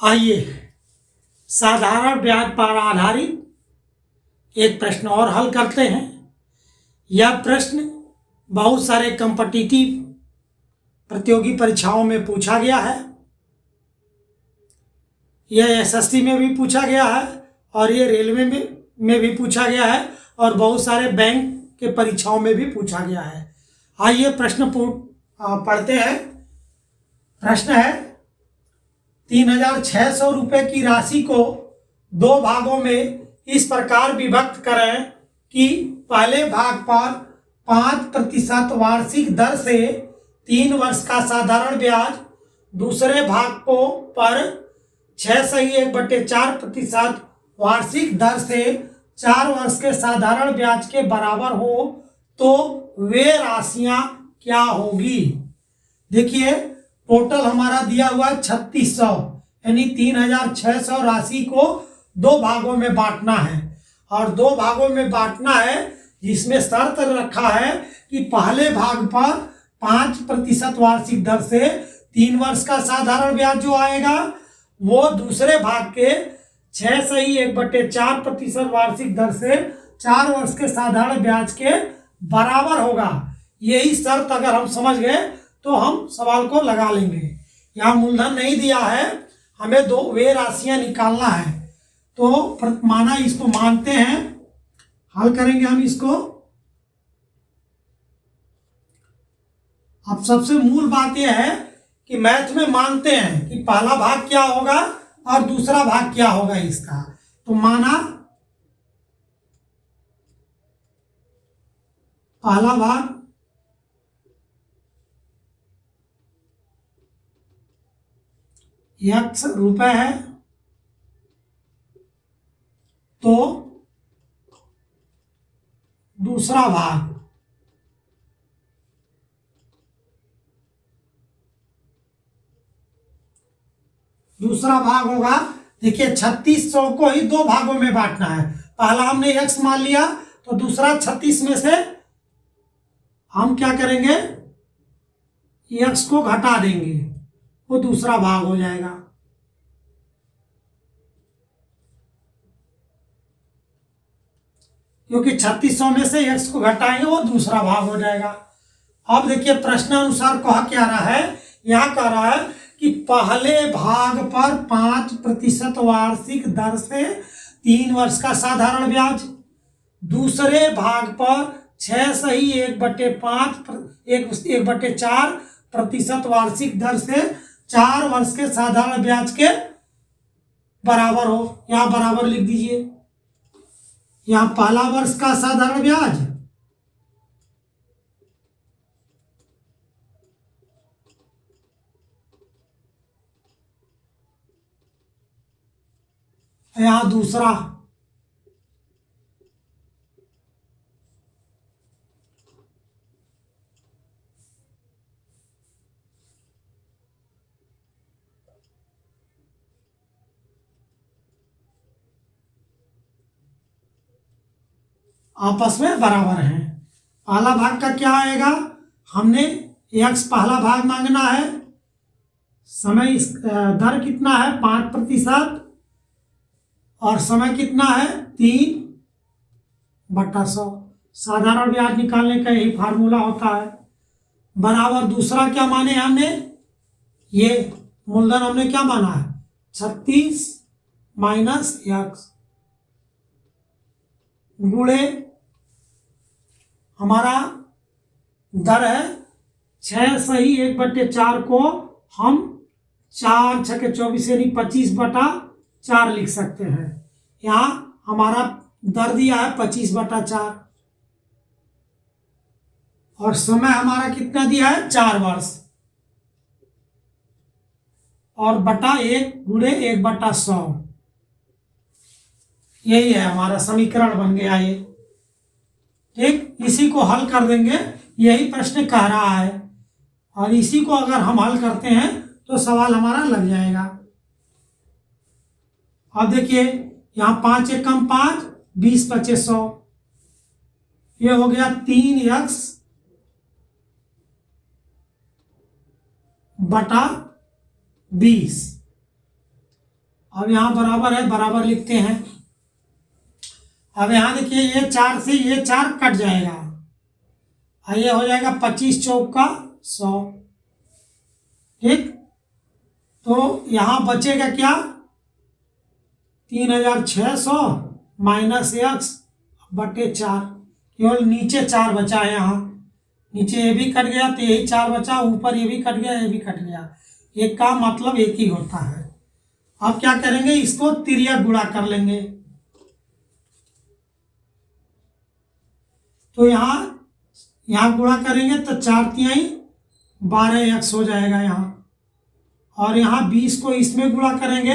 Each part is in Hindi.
आइए साधारण ब्याज पर आधारित एक प्रश्न और हल करते हैं। यह प्रश्न बहुत सारे कॉम्पिटिटिव प्रतियोगी परीक्षाओं में पूछा गया है। यह एसएससी में भी पूछा गया है और ये रेलवे में भी पूछा गया है और बहुत सारे बैंक के परीक्षाओं में भी पूछा गया है। आइए प्रश्न पढ़ते हैं। प्रश्न है 3600 रुपये की राशि को दो भागों में इस प्रकार विभक्त करें कि पहले भाग पर 5% वार्षिक दर से 3 वर्ष का साधारण ब्याज, दूसरे भाग पर 6/1/4% वार्षिक दर से 4 वर्ष के साधारण ब्याज के बराबर हो तो वे राशियां क्या होगी। देखिए टोटल हमारा दिया हुआ 3600 यानी 3600 राशि को दो भागों में बांटना है और दो भागों में बांटना है जिसमें शर्त रखा है कि पहले भाग पर 5% वार्षिक दर से 3 वर्ष का साधारण ब्याज जो आएगा वो दूसरे भाग के 6/1/4% वार्षिक दर से 4 वर्ष के साधारण ब्याज के बराबर होगा। यही शर्त अगर हम समझ गए तो हम सवाल को लगा लेंगे। यहाँ मूलधन नहीं दिया है, हमें दो वे राशियां निकालना है तो माना इसको मानते हैं, हल करेंगे हम इसको। अब सबसे मूल बात यह है कि मैथ में मानते हैं कि पहला भाग क्या होगा और दूसरा भाग क्या होगा इसका। तो माना पहला भाग x रुपए है तो दूसरा भाग होगा। देखिए 3600 को ही दो भागों में बांटना है। पहला हमने x मान लिया तो दूसरा 36 में से हम क्या करेंगे, x को घटा देंगे, वो दूसरा भाग हो जाएगा। क्योंकि 3600 में से x को घटाएंगे वो दूसरा भाग हो जाएगा। अब देखिए प्रश्न अनुसार कहा क्या रहा है, यहाँ कह रहा है कि पहले भाग पर 5% वार्षिक दर से 3 वर्ष का साधारण ब्याज, दूसरे भाग पर 6/1/4% वार्षिक दर से 4 वर्ष के साधारण ब्याज के बराबर हो। यहाँ बराबर लिख दीजिए। यहाँ पहला वर्ष का साधारण ब्याज यहाँ दूसरा, आपस में बराबर हैं। पहला भाग का क्या आएगा, हमने x पहला भाग मांगना है, समय दर कितना है 5% और समय कितना है 3/100। साधारण ब्याज निकालने का यही फार्मूला होता है। बराबर दूसरा क्या माने हमने, ये मूलधन हमने क्या माना है 36 माइनस x गुणे हमारा दर है 6/1/4 को हम 4 6 के 24 यानी 25/4 लिख सकते हैं। यहाँ हमारा दर दिया है 25/4 और समय हमारा कितना दिया है 4 वर्ष और बटा 1 गुणे 1/100। यही है हमारा समीकरण बन गया ये। ठीक, इसी को हल कर देंगे, यही प्रश्न कह रहा है और इसी को अगर हम हल करते हैं तो सवाल हमारा लग जाएगा। अब देखिए यहाँ 5 × 5 20/2500, ये हो गया 3x बटा 20। अब यहाँ बराबर है, बराबर लिखते हैं। अब यहाँ देखिए ये 4 से ये 4 कट जाएगा और ये हो जाएगा 25 चौका 100। ठीक, तो यहाँ बचेगा क्या, 3600 माइनस एक्स बटे 4। केवल नीचे 4 बचा है, यहाँ नीचे ये भी कट गया तो यही 4 बचा, ऊपर ये भी कट गया, ये भी कट गया। एक का मतलब एक ही होता है। अब क्या करेंगे, इसको तिर्यक गुणा कर लेंगे। तो यहाँ गुणा करेंगे तो 4 तिहाई 12x हो जाएगा यहाँ। और यहाँ 20 को इसमें गुणा करेंगे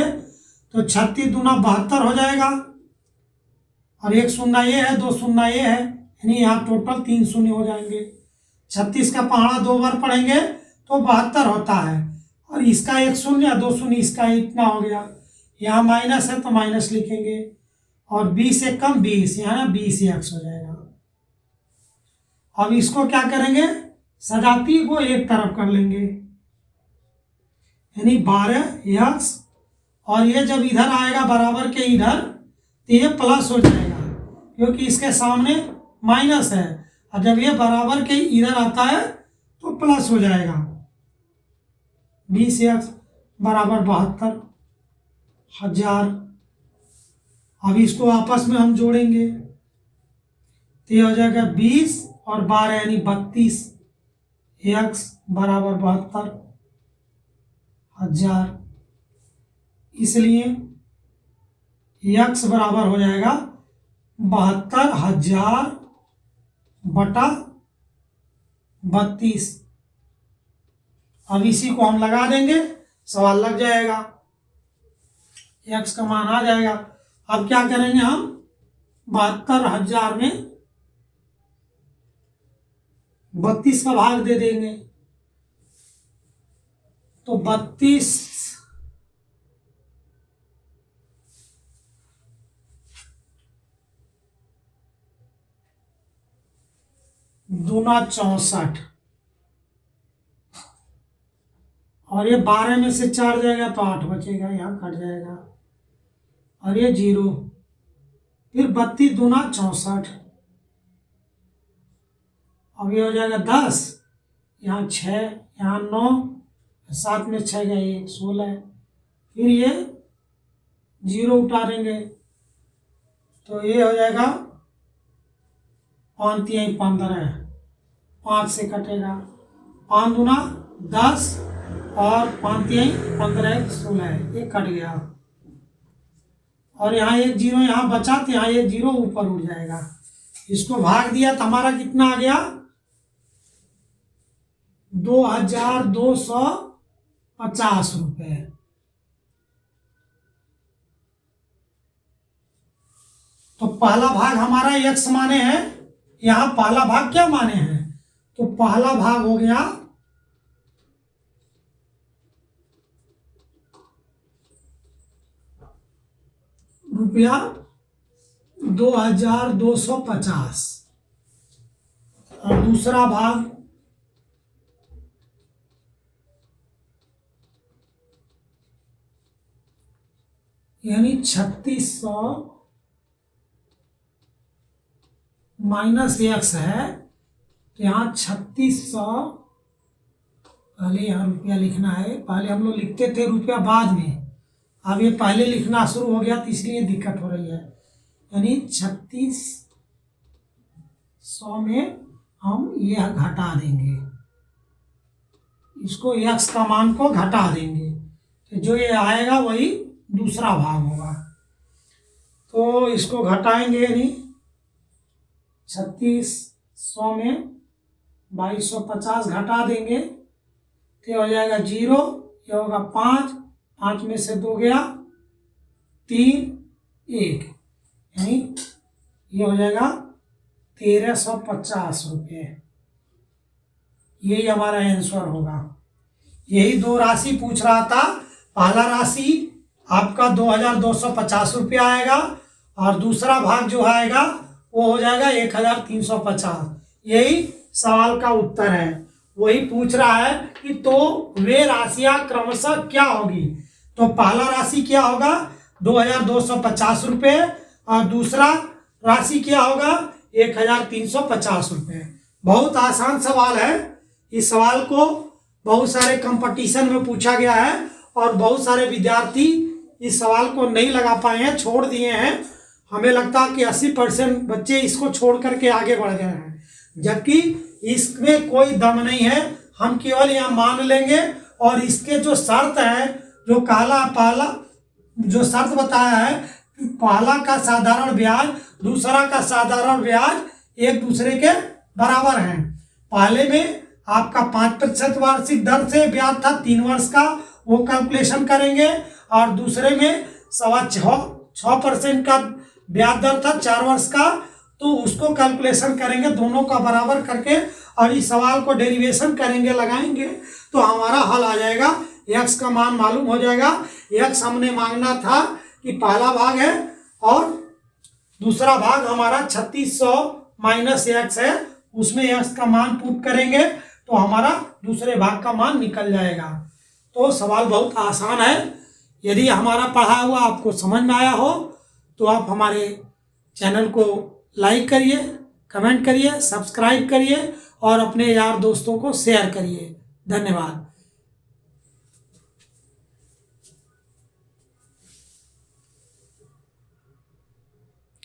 तो 36 दूना 72 हो जाएगा। और 1 शून्य ये है, 2 शून्य ये है, यानी यहाँ टोटल 3 शून्य हो जाएंगे। 36 का पहाड़ा 2 बार पढ़ेंगे तो 72 होता है। और इसका 1 शून्य 2 शून्य, इसका इतना हो गया। यहाँ माइनस है तो माइनस लिखेंगे। और 20 से कम 20, यहाँ 20x हो जाएगा। अब इसको क्या करेंगे, सजाती को एक तरफ कर लेंगे, यानी 12x। और ये जब इधर आएगा बराबर के इधर तो ये प्लस हो जाएगा, क्योंकि इसके सामने माइनस है। और जब ये बराबर के इधर आता है तो प्लस हो जाएगा। 20x बराबर 72,000। अब इसको आपस में हम जोड़ेंगे तो ये हो जाएगा 20 और 12 यानी 32। x बराबर 72,000। इसलिए x बराबर हो जाएगा 72,000 बटा 32। अब इसी को हम लगा देंगे, सवाल लग जाएगा, x का मान आ जाएगा। अब क्या करेंगे हम, 72,000 में 32 का भाग दे देंगे तो 32 दूना 64। और ये 12 में से 4 जाएगा तो 8 बचेगा, यहाँ कट जाएगा। और ये 0, फिर 32 दूना 64। अब ये हो जाएगा 10, यहाँ 6, यहाँ 9, 7 में 6 गए 1, 16। फिर ये 0 उतारेंगे तो ये हो जाएगा 5 तिहाई 15, 5 से कटेगा, 5 दूना 10 और 5 तिहाई 15, 16, ये कट गया। और यहाँ एक 0 यहाँ बचा तो यहाँ एक 0 ऊपर उठ जाएगा। इसको भाग दिया तो हमारा कितना आ गया, 2,250 रुपये। तो पहला भाग हमारा x माने हैं, यहाँ पहला भाग क्या माने हैं, तो पहला भाग हो गया रुपया 2,250। और दूसरा भाग यानी 3600 माइनस x है तो यहाँ 3600, पहले यहाँ रुपया लिखना है। पहले हम लोग लिखते थे रुपया बाद में, अब ये पहले लिखना शुरू हो गया तो इसलिए दिक्कत हो रही है। यानी 3600 में हम यह घटा देंगे, इसको x का मान को घटा देंगे तो जो ये आएगा वही दूसरा भाग होगा। तो इसको घटाएंगे, यानी 3600 में 2250 घटा देंगे तो हो जाएगा 0, ये होगा 5, 5 में से 2 गया 3, 1, यानी ये हो जाएगा 1350 रुपये। यही हमारा आंसर होगा। यही दो राशि पूछ रहा था। पहला राशि आपका 2,250 रुपया आएगा और दूसरा भाग जो आएगा वो हो जाएगा 1,350। यही सवाल का उत्तर है। वही पूछ रहा है कि तो वे राशियां क्रमशः क्या होगी। तो पहला राशि क्या होगा, 2250 रुपये और दूसरा राशि क्या होगा 1350 रुपये। बहुत आसान सवाल है। इस सवाल को बहुत सारे कंपटीशन में पूछा गया है और बहुत सारे विद्यार्थी इस सवाल को नहीं लगा पाए हैं, छोड़ दिए हैं। हमें लगता है कि 80% बच्चे इसको छोड़ करके आगे बढ़ गए हैं, जबकि इसमें कोई दम नहीं है। हम केवल यहाँ मान लेंगे और इसके जो शर्त है, जो पहला जो शर्त बताया है, पहला का साधारण ब्याज दूसरा का साधारण ब्याज एक दूसरे के बराबर हैं। पहले में आपका 5% वार्षिक दर से ब्याज था 3 वर्ष का, वो कैलकुलेशन करेंगे, और दूसरे में 6.25% का ब्याज दर था 4 वर्ष का, तो उसको कैलकुलेशन करेंगे दोनों का बराबर करके, और इस सवाल को डेरिवेशन करेंगे, लगाएंगे, तो हमारा हल आ जाएगा। x का मान मालूम हो जाएगा। x हमने मांगना था कि पहला भाग है और दूसरा भाग हमारा 3600 माइनस x है, उसमें x का मान पुट करेंगे तो हमारा दूसरे भाग का मान निकल जाएगा। तो सवाल बहुत आसान है। यदि हमारा पढ़ा हुआ आपको समझ में आया हो तो आप हमारे चैनल को लाइक करिए, कमेंट करिए, सब्सक्राइब करिए और अपने यार दोस्तों को शेयर करिए। धन्यवाद।